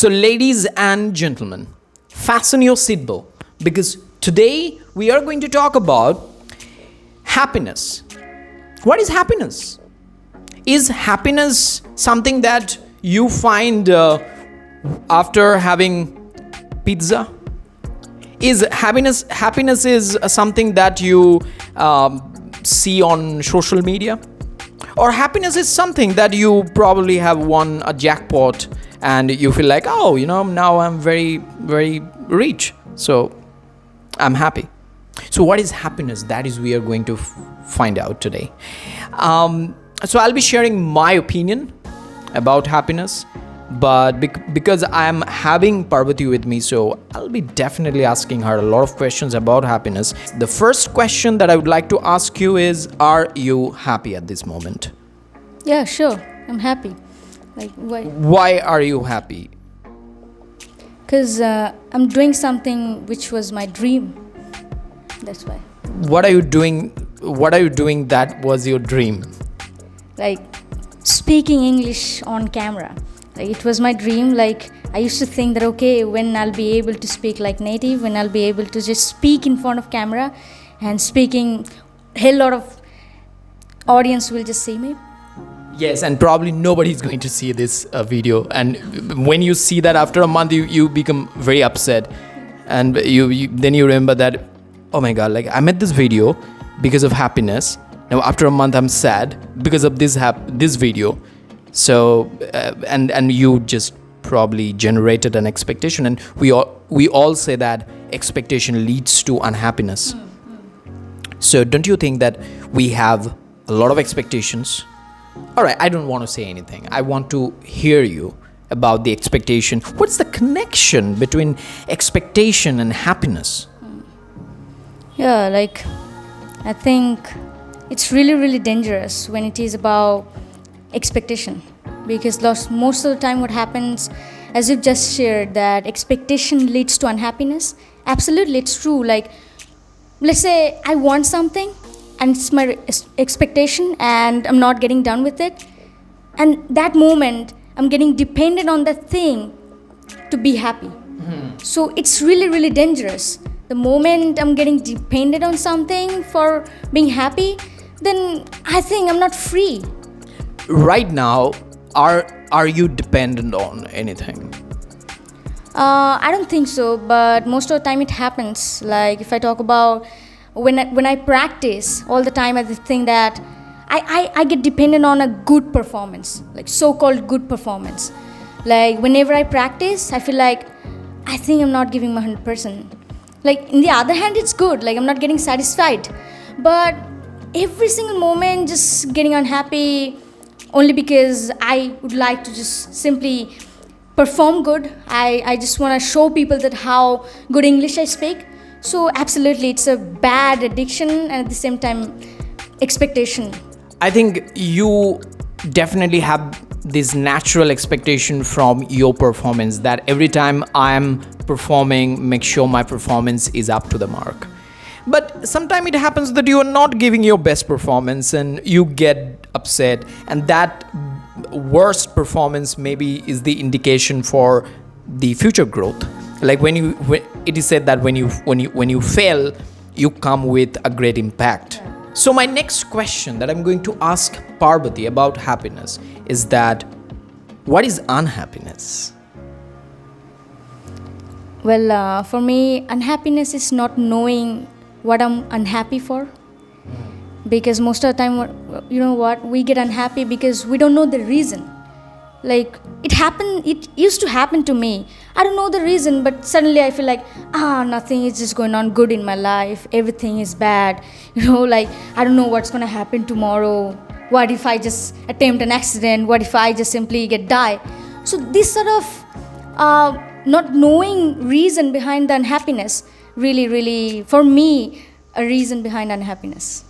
So, ladies and gentlemen, fasten your seatbelt because today we are going to talk about happiness. What is happiness? Is happiness something that you find after having pizza? Is happiness is something that you see on social media? Or happiness is something that you probably have won a jackpot and you feel like, oh, now I'm very, very rich. So I'm happy. So what is happiness? That is we are going to find out today. So I'll be sharing my opinion about happiness. But because I'm having Parvati with me, so I'll be definitely asking her a lot of questions about happiness. The first question that I would like to ask you is, are you happy at this moment? Yeah, sure. I'm happy. Like, why? Why are you happy? Because I'm doing something which was my dream. That's why. What are you doing? What are you doing that was your dream? Like, speaking English on camera. Like, it was my dream. Like, I used to think that, okay, when I'll be able to speak like native, when I'll be able to just speak in front of camera and speaking, hell lot of audience will just see me. Yes, and probably nobody's going to see this video. And when you see that after a month, you become very upset. And then you remember that, oh my God, like I made this video because of happiness. Now after a month, I'm sad because of this video. So and you just probably generated an expectation, and we all say that expectation leads to unhappiness. So don't you think that we have a lot of expectations? All right, I don't want to say anything. I want to hear you about the expectation. What's the connection between expectation and happiness? Yeah, like, I think it's really, really dangerous when it is about expectation, because most of the time what happens, as you've just shared, that expectation leads to unhappiness. Absolutely, it's true. Like, let's say I want something and it's my expectation and I'm not getting done with it, and that moment I'm getting dependent on that thing to be happy. So it's really, really dangerous. The moment I'm getting dependent on something for being happy, then I think I'm not free. Right now, are you dependent on anything? I don't think so, but most of the time it happens. Like, if I talk about when I practice all the time, I think that I get dependent on a good performance, like so-called good performance. Like, whenever I practice, I feel like I think I'm not giving my 100%. Like, in the other hand, it's good. Like, I'm not getting satisfied, but every single moment just getting unhappy only because I would like to just simply perform good. I just want to show people that how good English I speak. So absolutely, it's a bad addiction and at the same time expectation. I think you definitely have this natural expectation from your performance that every time I'm performing, make sure my performance is up to the mark. But sometimes it happens that you are not giving your best performance and you get upset, and that worst performance maybe is the indication for the future growth. Like when it is said that when you fail, you come with a great impact. So my next question that I'm going to ask Parvati about happiness is that, what is unhappiness? Well, for me, unhappiness is not knowing what I'm unhappy for. Because most of the time, you know what, we get unhappy because we don't know the reason. Like, it used to happen to me. I don't know the reason, but suddenly I feel like, nothing is just going on good in my life. Everything is bad. Like, I don't know what's going to happen tomorrow. What if I just attempt an accident? What if I just simply die? So this sort of not knowing reason behind the unhappiness, really, really, for me, a reason behind unhappiness.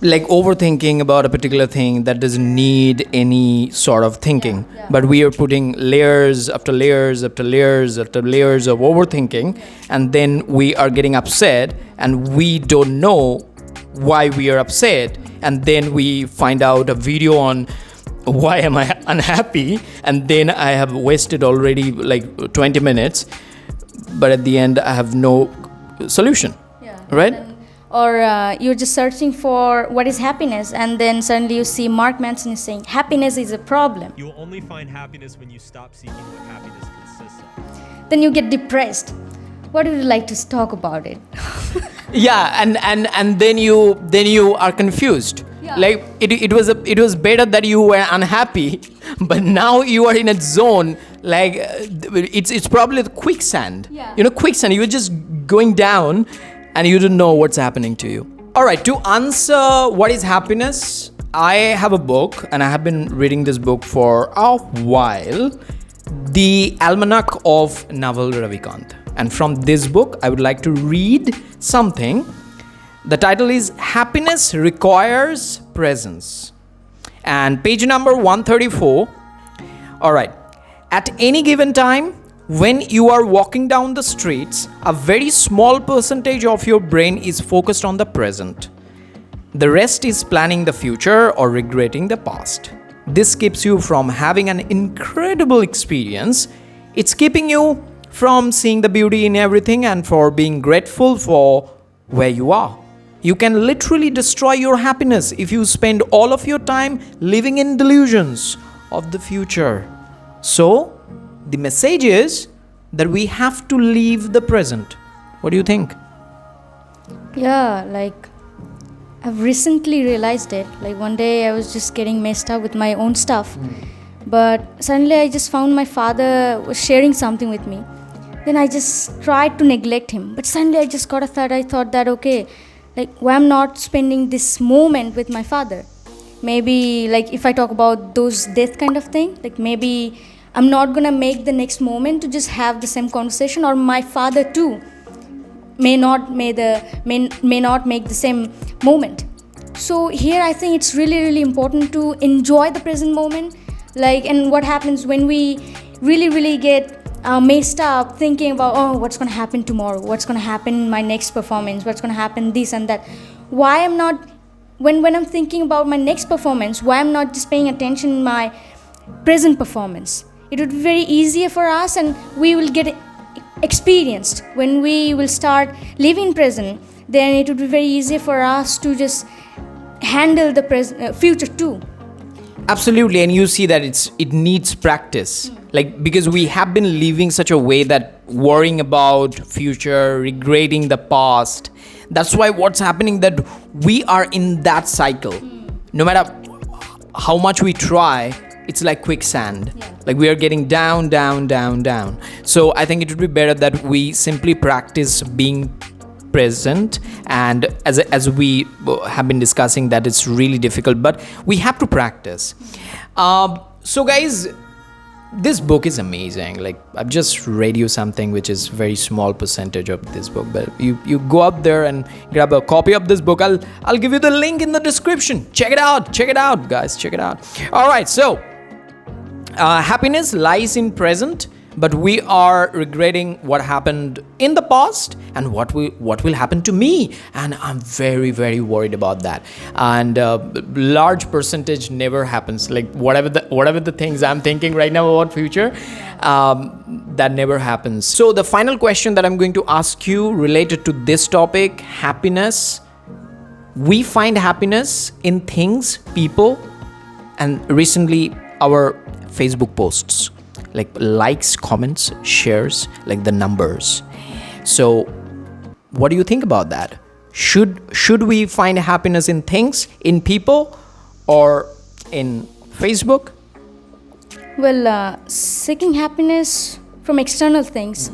Like overthinking about a particular thing that doesn't need any sort of thinking. Yeah. But we are putting layers after layers after layers after layers of overthinking, and then we are getting upset and we don't know why we are upset, and then we find out a video on why am I unhappy, and then I have wasted already like 20 minutes, but at the end I have no solution. Yeah. Right? Or you're just searching for what is happiness, and then suddenly you see Mark Manson is saying happiness is a problem. You will only find happiness when you stop seeking what happiness consists of. Then you get depressed. What would you like to talk about it? Yeah, and then you are confused. Yeah. Like it was better that you were unhappy, but now you are in a zone like it's probably the quicksand. Yeah. You know, quicksand. You're just going down, and you don't know what's happening to you. All right, to answer what is happiness, I have a book, and I have been reading this book for a while, The Almanac of Naval Ravikant. And from this book, I would like to read something. The title is Happiness Requires Presence. And page number 134. All right. At any given time, when you are walking down the streets, a very small percentage of your brain is focused on the present. The rest is planning the future or regretting the past. This keeps you from having an incredible experience. It's keeping you from seeing the beauty in everything and for being grateful for where you are. You can literally destroy your happiness if you spend all of your time living in delusions of the future. So, the message is that we have to leave the present. What do you think? Yeah, like I've recently realized it. Like one day I was just getting messed up with my own stuff. But suddenly I just found my father was sharing something with me. Then I just tried to neglect him. But suddenly I just got a thought. I thought that, okay, like why I'm not spending this moment with my father? Maybe like if I talk about those death kind of thing, like maybe I'm not gonna make the next moment to just have the same conversation, or my father too may not make the same moment. So here I think it's really important to enjoy the present moment. Like, and what happens when we really get messed up thinking about, oh, what's going to happen tomorrow, what's going to happen in my next performance, what's going to happen this and that. Why I'm not, when I'm thinking about my next performance, why I'm not just paying attention in my present performance? It would be very easier for us, and we will get experienced. When we will start living present, then it would be very easier for us to just handle the future too. Absolutely, and you see that it needs practice. Like, because we have been living such a way that worrying about future, regretting the past. That's why what's happening, that we are in that cycle. No matter how much we try, it's like quicksand. Yeah. Like we are getting down. So I think it would be better that we simply practice being present, and as we have been discussing, that it's really difficult, but we have to practice. So guys, this book is amazing. Like, I've just read you something which is very small percentage of this book, but you go up there and grab a copy of this book. I'll give you the link in the description. Check it out guys, check it out. All right, so happiness lies in present, but we are regretting what happened in the past and what will happen to me, and I'm very worried about that. And large percentage never happens. Like whatever the things I'm thinking right now about future, that never happens. So the final question that I'm going to ask you related to this topic, happiness. We find happiness in things, people, and recently our Facebook posts, like likes, comments, shares, like the numbers. So what do you think about that? Should we find happiness in things, in people, or in Facebook? Well, seeking happiness from external things,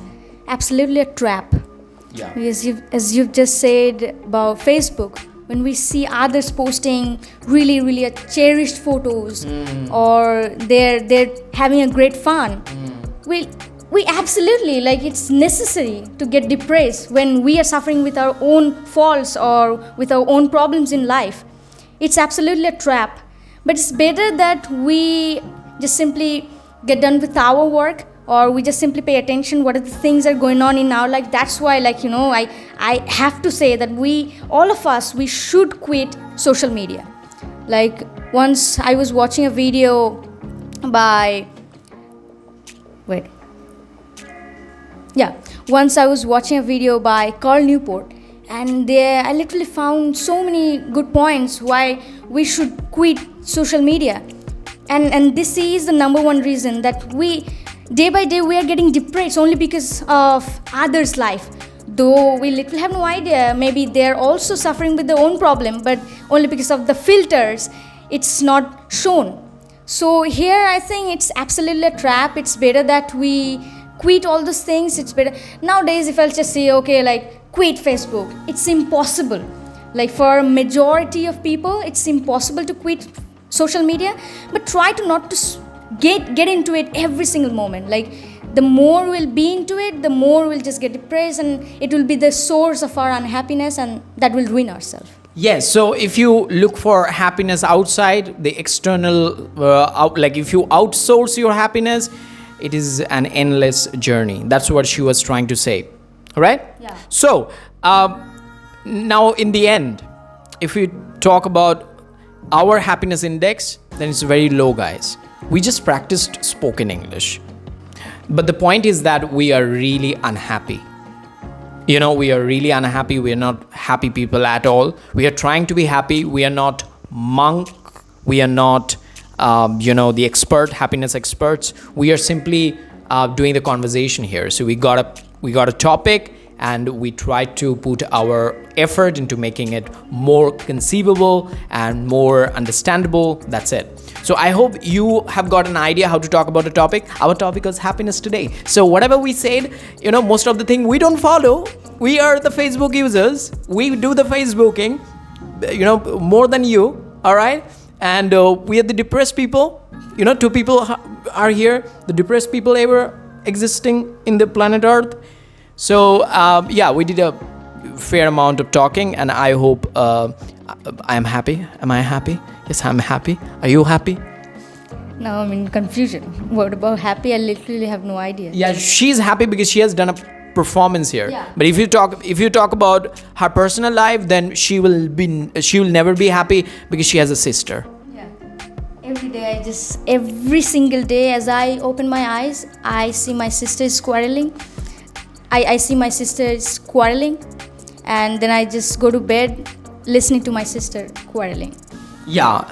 absolutely a trap. Yeah. As you've just said about Facebook, when we see others posting really cherished photos, or they're having a great fun, we absolutely, like, it's necessary to get depressed when we are suffering with our own faults or with our own problems in life. It's absolutely a trap. But it's better that we just simply get done with our work, or we just simply pay attention what are the things that are going on in our life. That's why, I have to say that all of us, we should quit social media. Like once I was watching a video by wait yeah once I was watching a video by Carl Newport, and there I literally found so many good points why we should quit social media. And this is the number one reason that we day by day we are getting depressed only because of others' life, though we literally have no idea, maybe they're also suffering with their own problem, but only because of the filters it's not shown. So here I think it's absolutely a trap. It's better that we quit all those things. It's better nowadays. If I'll just say, okay, like quit Facebook, it's impossible. Like for a majority of people it's impossible to quit social media, but try to not to get into it every single moment. Like the more we'll be into it, the more we'll just get depressed, and it will be the source of our unhappiness, and that will ruin ourselves. Yes, so if you look for happiness outside, the external, like if you outsource your happiness, it is an endless journey. That's what she was trying to say, right? Yeah. So, now in the end, if we talk about our happiness index, then it's very low, guys. We just practiced spoken English. But the point is that we are really unhappy. You know, we are really unhappy. We are not happy people at all. We are trying to be happy. We are not monk. We are not, the expert, happiness experts. We are simply doing the conversation here. So we got a topic, and we try to put our effort into making it more conceivable and more understandable. That's it. So I hope you have got an idea how to talk about a topic. Our topic was happiness today. So whatever we said, most of the thing we don't follow. We are the Facebook users. We do the Facebooking, more than you. All right. And we are the depressed people. Two people are here. The depressed people ever existing in the planet Earth. So we did a fair amount of talking, and I hope I am happy. Am I happy? Yes, I'm happy. Are you happy? Now I'm in confusion. What about happy? I literally have no idea. Yeah, she's happy because she has done a performance here. Yeah. But if you talk about her personal life, then she will never be happy because she has a sister. Yeah. Every single day as I open my eyes, I see my sister quarreling. I see my sister quarreling, and then I just go to bed listening to my sister quarreling. Yeah,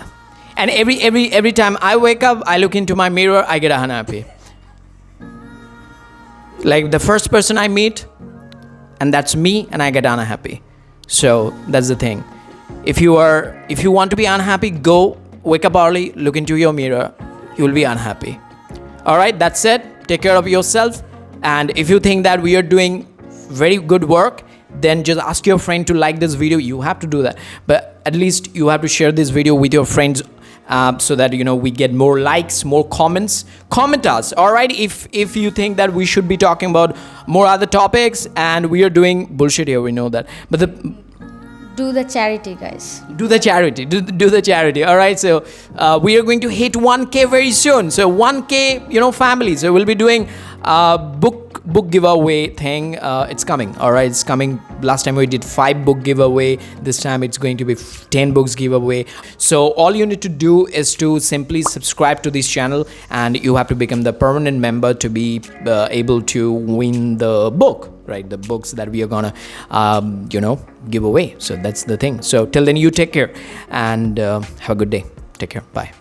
and every time I wake up, I look into my mirror, I get unhappy. Like the first person I meet, and that's me, and I get unhappy. So that's the thing. If you want to be unhappy, go wake up early, look into your mirror, you will be unhappy. All right, that's it. Take care of yourself. And if you think that we are doing very good work, then just ask your friend to like this video. You have to do that. But at least you have to share this video with your friends so that, we get more likes, more comments. Comment us, all right? If you think that we should be talking about more other topics, and we are doing bullshit here, we know that. But do the charity, guys. Do the charity. All right. So we are going to hit 1K very soon. So 1K, family. So we'll be doing book giveaway thing. It's coming. All right. It's coming. Last time we did 5 book giveaway. This time it's going to be 10 books giveaway. So all you need to do is to simply subscribe to this channel, and you have to become the permanent member to be able to win the book. Right, the books that we are gonna give away. So that's the thing. So till then, you take care, and have a good day. Take care. Bye.